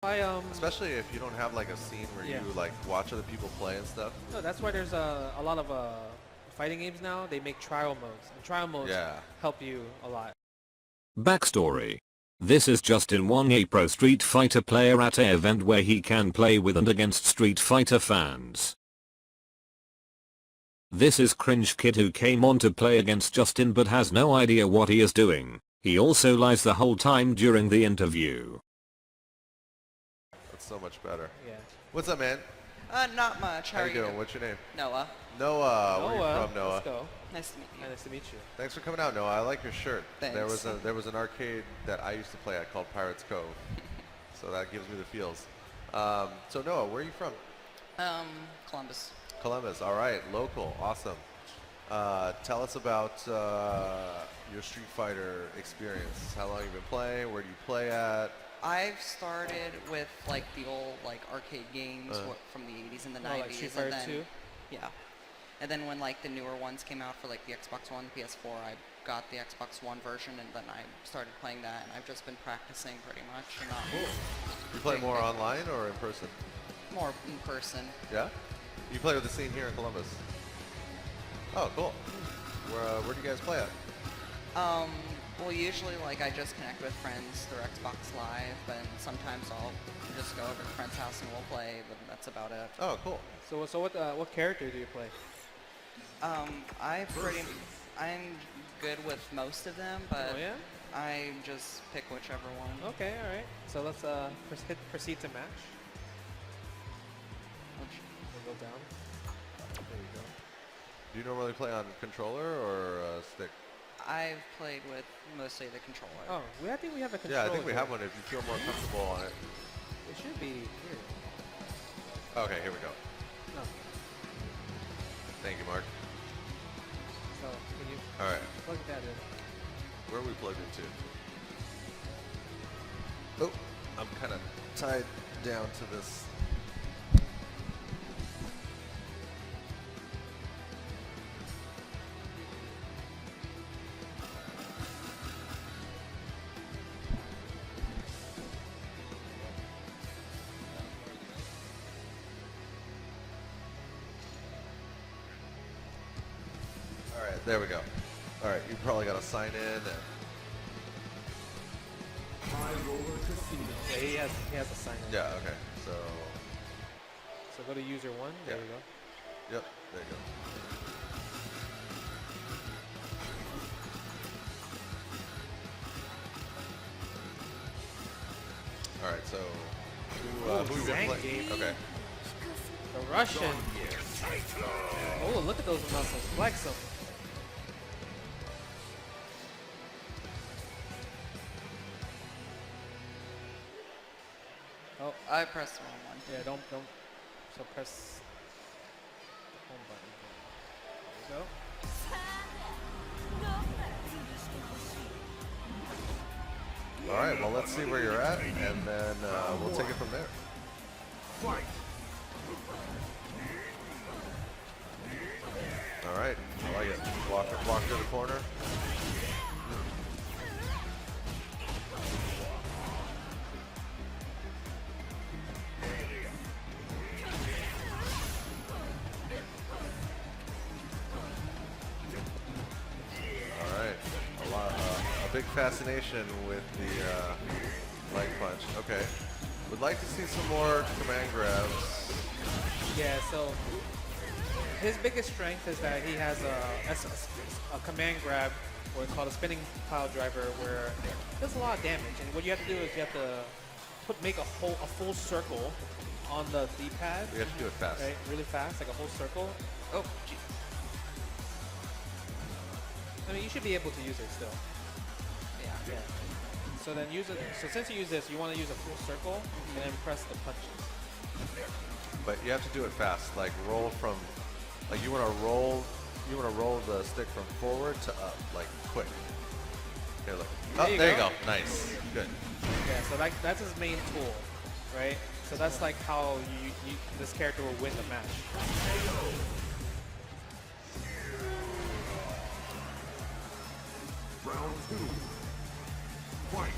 Especially if you don't have like a scene where Yeah. you like watch other people play and stuff. No, that's why there's a lot of fighting games now. They make trial modes, and trial modes Yeah. help you a lot. Backstory. This is Justin Wong, a pro Street Fighter player at a event where he can play with and against Street Fighter fans. This is Cringe Kid who came on to play against Justin but has no idea what he is doing. He also lies the whole time during the interview. That's so much better. Yeah. What's up, man? Not much. How you doing? What's your name? Noah. Noah. Where are you from, Noah? Let's go. Nice to meet you. Nice to meet you. Thanks for coming out, Noah. I like your shirt. Thanks. There was an arcade that I used to play at called Pirates Cove, so that gives me the feels. So Noah, where are you from? Columbus. Columbus. All right, local. Awesome. Tell us about your Street Fighter experience. How long you been playing? Where do you play at? I've started with like the old like arcade games from the 80s and the 90s. Like Street Fighter and then, 2? Yeah. And then when like the newer ones came out for like the Xbox One, PS4, I got the Xbox One version and then I started playing that and I've just been practicing pretty much. And not You play more online or in person? more in person. Yeah? You play with the scene here in Columbus? Oh, cool. Where do you guys play at? Well, usually like I just connect with friends through Xbox Live, and sometimes I'll just go over to a friend's house and we'll play, but that's about it. Oh, cool. So what character do you play? I'm good with most of them, but Oh yeah. I just pick whichever one. Okay. All right. So let's proceed to match. We'll go down. There you go. Do you normally play on controller or stick? I've played with mostly the controller. Oh, I think we have a controller. Yeah, I think we here. have one if you feel more comfortable on it. It should be here. Okay, here we go. No. Thank you, Mark. So can you All right, plug that in? where are we plugged into? Oh, I'm kind of tied down to this. All right, there we go. All right, you probably got to sign in. And Yeah, he has a sign in. yeah, okay. So, So go to user one. There Yeah. you go. yep, there you go. All right, so who you been Zangief. playing? Okay. The Russian. Oh, look at those muscles. Flex them. Oh, I pressed the wrong one. yeah. Don't. So press the home button. There you go. All right, well, let's see where you're at, and then we'll take it from there. All right, I like it. Walk to the corner. All right, a big fascination with the leg punch. Okay, would like to see some more command grabs. Yeah. So his biggest strength is that he has a command grab, or it's called a spinning pile driver, where it does a lot of damage. And what you have to do is you have to make a full circle on the D-pad. We have to do it fast. Right, really fast, like a whole circle. Oh, gee. I mean, you should be able to use it still. Yeah. Yeah. So then use it. So since you use this, you want to use a full circle and then press the punches. But you have to do it fast. Like roll from, like you want to roll the stick from forward to up, like quick. Here, look. Oh, there you go. Nice. Good. Yeah. So that's his main tool, right? So that's like how this character will win the match. Round two. Fight.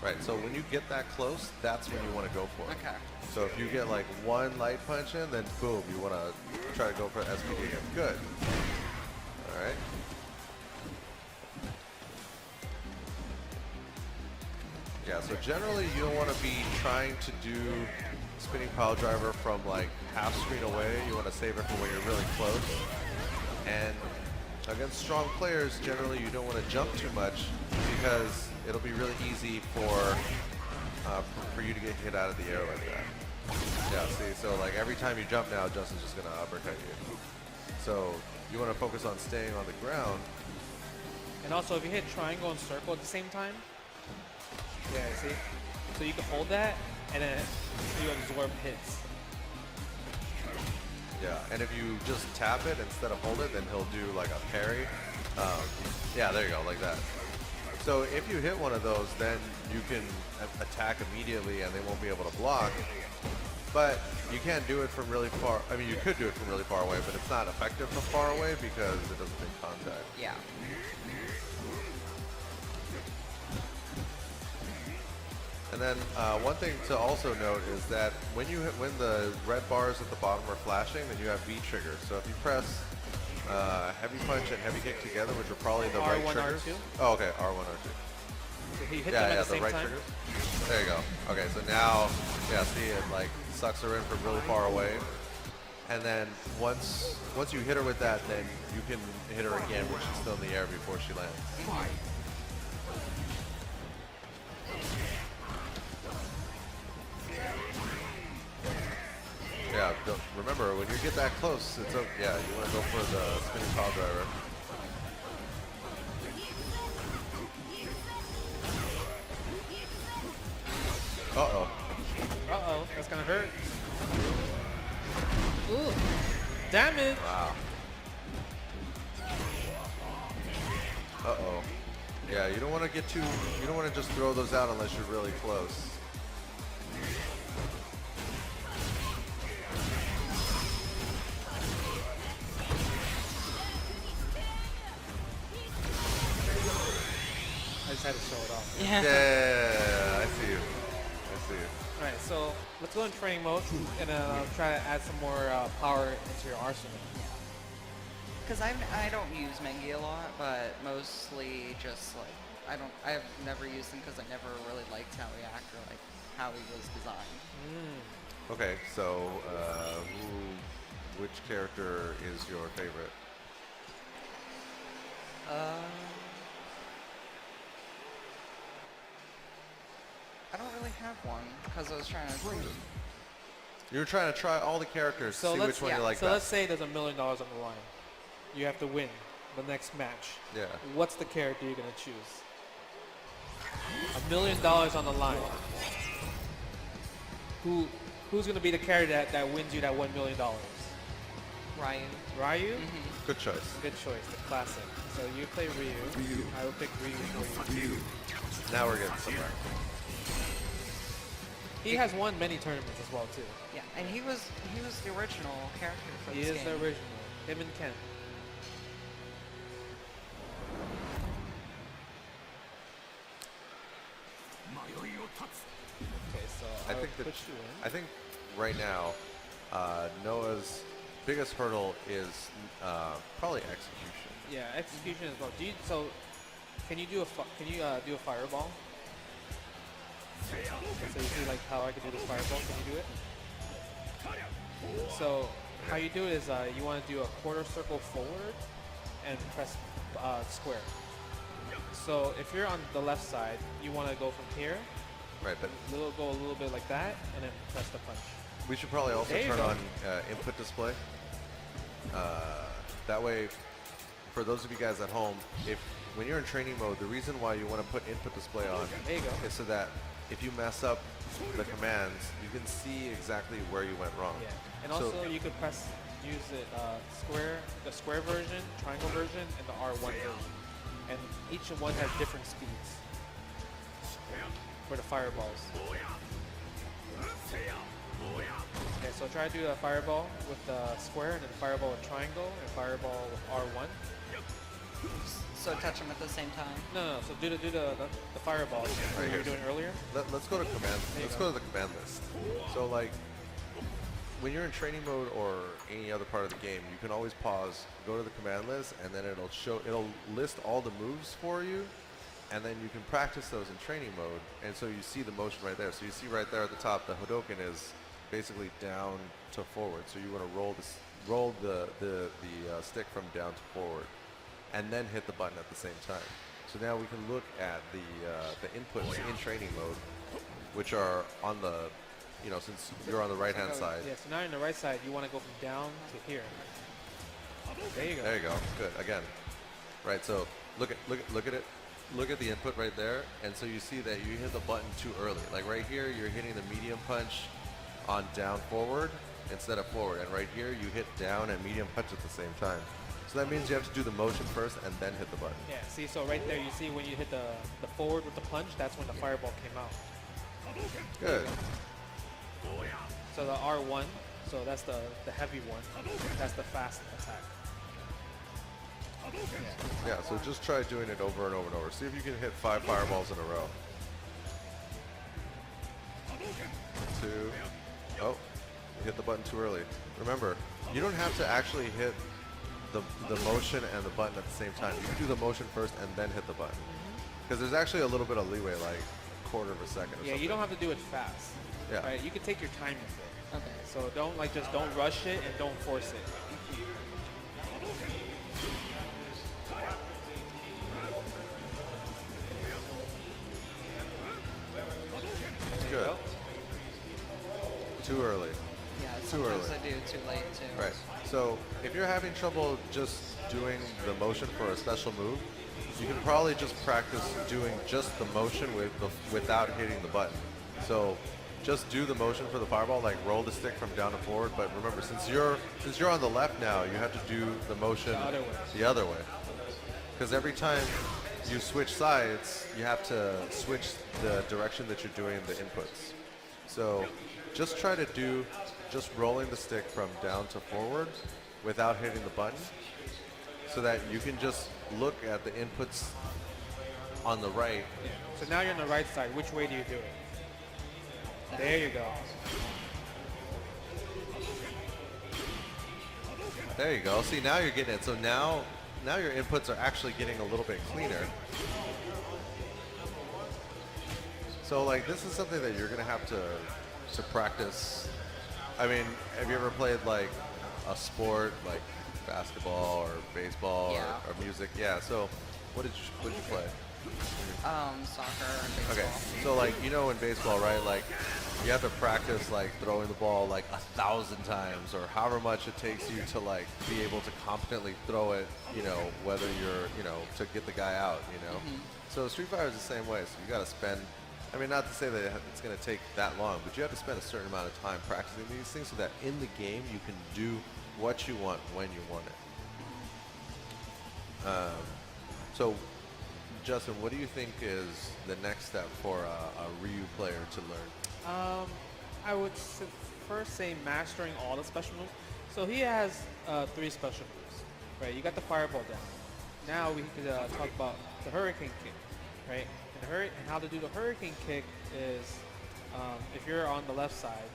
Right, so when you get that close, that's when you want to go for it. Okay. So if you get like one light punch in, then boom, you want to try to go for SPD again. Good. All right. Yeah, so generally you don't want to be trying to do spinning pile driver from like half screen away. You want to save it for when you're really close. And against strong players, generally you don't want to jump too much because it'll be really easy for you to get hit out of the air like that. Yeah, see, so like every time you jump now, Justin's just gonna uppercut you. So you want to focus on staying on the ground. And also, if you hit triangle and circle at the same time, yeah, see? So you can hold that, and then you absorb hits. Yeah, and if you just tap it instead of hold it, then he'll do like a parry. Yeah, there you go, like that. So if you hit one of those, then you can attack immediately and they won't be able to block. But you can't do it from really far. I mean, you could do it from really far away, but it's not effective from far away because it doesn't make contact. Yeah. And then one thing to also note is that when the red bars at the bottom are flashing, then you have V triggers. So if you press heavy punch and heavy kick together, which are probably the right R1, triggers. R2? Oh, okay, R1, R2. If you hit Yeah, them yeah, at the same right time. triggers. There you go. Okay, so now, yeah, see it like sucks her in from really far away. And then once you hit her with that, then you can hit her again when she's still in the air before she lands. Yeah, remember, when you get that close, it's okay. Yeah, you want to go for the spinning pile driver. Uh-oh. Uh-oh, that's gonna hurt. Ooh, damage. Wow. Uh-oh. Yeah, you don't want to get too, you don't want to just throw those out unless you're really close. I just had to show it off. Yeah. Yeah, I see you. I see you. All right, so let's go in training mode and try to add some more power into your arsenal. Because I don't use Mengi a lot, but mostly just like I've never used him because I never really liked how he acted, or like how he was designed. Okay, so which character is your favorite? I don't really have one because I was trying to. You were trying to try all the characters, So see which one you like so best. let's say there's $1 million on the line. You have to win the next match. Yeah. What's the character you're gonna choose? $1 million on the line. Who's gonna be the character that wins you that $1 million? Ryu. Ryu? Good choice. Good choice, the classic. So you play Ryu. I will pick Ryu for you. Now we're getting somewhere. He has won many tournaments as well too. Yeah, and he was the original character for He this is game. the original. Him and Ken. Okay, so I think right now Noah's biggest hurdle is probably execution. Yeah, execution as well. So can you do a fireball? So you see like how I can do this fireball? Can you do it? So how you do it is you want to do a quarter circle forward and press square. So if you're on the left side, you want to go from here, Right, but go a little bit like that, and then press the punch. we should probably also There you turn go. on input display. That way, for those of you guys at home, when you're in training mode, the reason why you want to put input display on There you go. is so that if you mess up the commands, you can see exactly where you went wrong. Yeah, and So- also you could use it the square version, triangle version, and the R1 version. And each one has different speeds for the fireballs. Okay, so try to do a fireball with the square, and then fireball with triangle, and fireball with R1. So touch them at the same time. No. So do the fireball Right right you here. were doing earlier. Let's go to command. There you Let's go. go to the command list. So like, when you're in training mode or any other part of the game, you can always pause, go to the command list, and then it'll list all the moves for you, and then you can practice those in training mode. And so you see the motion right there. So you see right there at the top, the Hadoken is basically down to forward. So you want to roll the stick from down to forward, and then hit the button at the same time. So now we can look at the inputs in training mode, which are on the, since you're on the right hand side. Yeah. So now you're on the right side. You want to go from down to here. There you go. There you go. Good. Again. Right. So look at it. Look at the input right there, and so you see that you hit the button too early. Like right here, you're hitting the medium punch on down forward instead of forward, and right here you hit down and medium punch at the same time. So that means you have to do the motion first and then hit the button. Yeah. See, so right there, you see when you hit the forward with the punch, that's when the fireball came out. Good. So the R1, so that's the heavy one. That's the fast attack. Yeah. Yeah. So just try doing it over and over and over. See if you can hit 5 fireballs in a row. 2. Oh, you hit the button too early. Remember, you don't have to actually hit the motion and the button at the same time. You can do the motion first and then hit the button. Because there's actually a little bit of leeway, like a quarter of a second or Yeah, something. you don't have to do it fast. Yeah. Right? You can take your time with it. Okay. So just don't rush it and don't force it. Good. Too early. Yeah, Too early. sometimes I do too late too. Right. So if you're having trouble just doing the motion for a special move, you can probably just practice doing just the motion without hitting the button. So just do the motion for the fireball, like roll the stick from down to forward. But remember, since you're on the left now, you have to do the motion the other way. Because every time you switch sides, you have to switch the direction that you're doing the inputs. So just try to do just rolling the stick from down to forward without hitting the button, so that you can just look at the inputs on the right. Yeah. So now you're on the right side. Which way do you do it? There you go. There you go. See, now you're getting it. So now your inputs are actually getting a little bit cleaner. So like this is something that you're gonna have to practice. I mean, have you ever played like a sport like basketball or baseball Yeah. or music? Yeah. So what did you play? Soccer and baseball. Okay, so like in baseball, right? Like you have to practice like throwing the ball like 1,000 times, or however much it takes you to like be able to competently throw it. Whether you're to get the guy out. So Street Fighter is the same way. So you got to spend. I mean, not to say that it's going to take that long, but you have to spend a certain amount of time practicing these things so that in the game you can do what you want when you want it. So, Justin, what do you think is the next step for a Ryu player to learn? I would first say mastering all the special moves. So he has 3 special moves, right? You got the fireball down. Now we could talk about the hurricane kick, right? And how to do the hurricane kick is, if you're on the left side,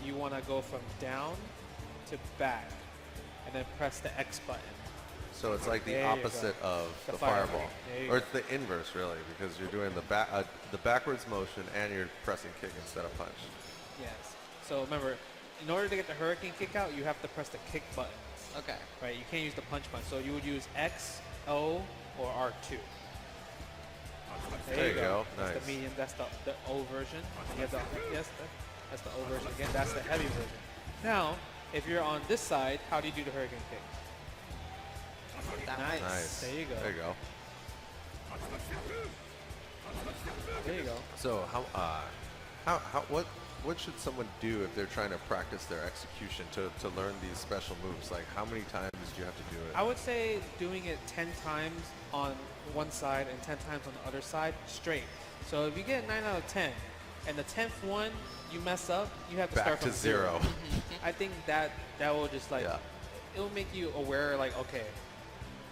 you want to go from down to back, and then press the X button. So it's like the There you opposite go. of The the fireball. fireball, There you or go. it's the inverse really, because you're doing the backwards motion and you're pressing kick instead of punch. Yes. So remember, in order to get the hurricane kick out, you have to press the kick button, Okay. right? You can't use the punch button. So you would use X, O, or R2. There you go. That's Nice. the medium. That's the O version. You have that's the O version. Again, that's the heavy version. Now, if you're on this side, how do you do the hurricane kick? That Nice. Nice. There you go. There you go. There you go. So what should someone do if they're trying to practice their execution to learn these special moves? Like how many times do you have to do it? I would say doing it 10 times on one side and 10 times on the other side straight. So if you get 9 out of 10 and the 10th one you mess up, you have to Back start to from zero. I think that will just like, Yeah. it will make you aware like, okay,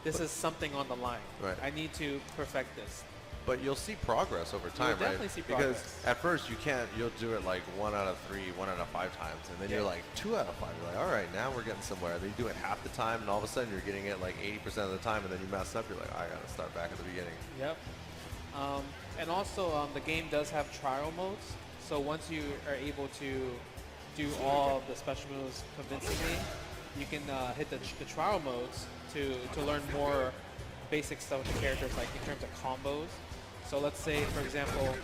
this is something on the line. Right. I need to perfect this. But you'll see progress over time, right? definitely see Because progress. at first you'll do it like 1 out of 3, 1 out of 5 times, and then you're like 2 out of 5. You're like, all right, now we're getting somewhere. Then you do it half the time, and all of a sudden you're getting it like 80% of the time, and then you mess up. You're like, I gotta start back at the beginning. Yep. And also, the game does have trial modes. So once you are able to do all of the special moves convincingly, you can hit the trial modes to learn more basic stuff with the characters, like in terms of combos. So let's say, for example,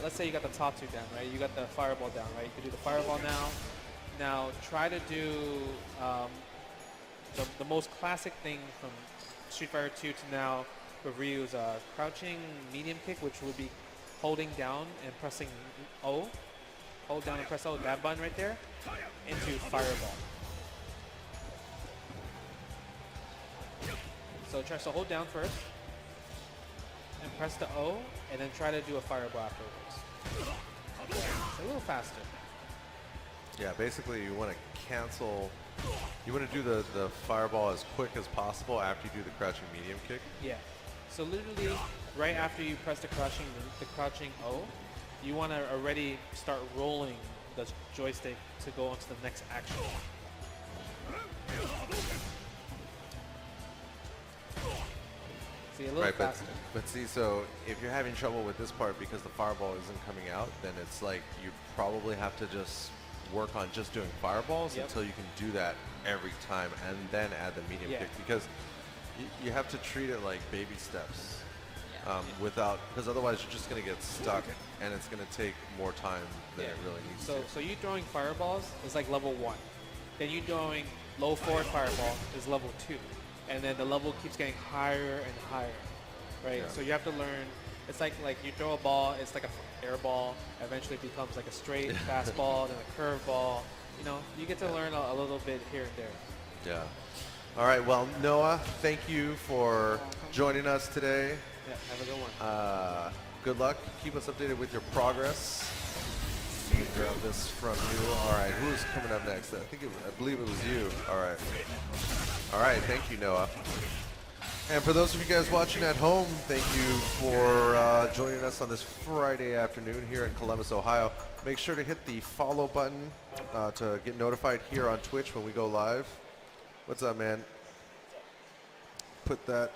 let's say you got the top 2 down, right? You got the fireball down, right? You can do the fireball now. Now try to do the most classic thing from Street Fighter 2 to now with Ryu's crouching medium kick, which would be holding down and pressing O. Hold down and press O, that button right there, into fireball. So hold down first, and press the O, and then try to do a fireball afterwards. It's a little faster. Yeah, basically you want to cancel. You want to do the fireball as quick as possible after you do the crouching medium kick. Yeah. So literally, right after you press the crouching O, you want to already start rolling the joystick to go on to the next action. See, a little Right, faster. but see, so if you're having trouble with this part because the fireball isn't coming out, then it's like you probably have to just work on just doing fireballs Yep. until you can do that every time, and then add the medium Yeah. kick, because you have to treat it like baby steps. Yeah. Because otherwise you're just going to get stuck, and it's going to take more time than it really needs to. So you throwing fireballs is like level 1. Then you throwing low forward fireball is level 2. And then the level keeps getting higher and higher, right? Yeah. So you have to learn. It's like you throw a ball, it's like a air ball. Eventually it becomes like a straight fastball, then a curve ball. You know, you get to learn a little bit here and there. Yeah. All right, well, Noah, thank you for joining us today. Yeah, have a good one. Good luck. Keep us updated with your progress. Let me grab this from you. All right, who's coming up next? I believe it was you. All right. All right, thank you, Noah. And for those of you guys watching at home, thank you for joining us on this Friday afternoon here in Columbus, Ohio. Make sure to hit the follow button to get notified here on Twitch when we go live. What's up, man? Put that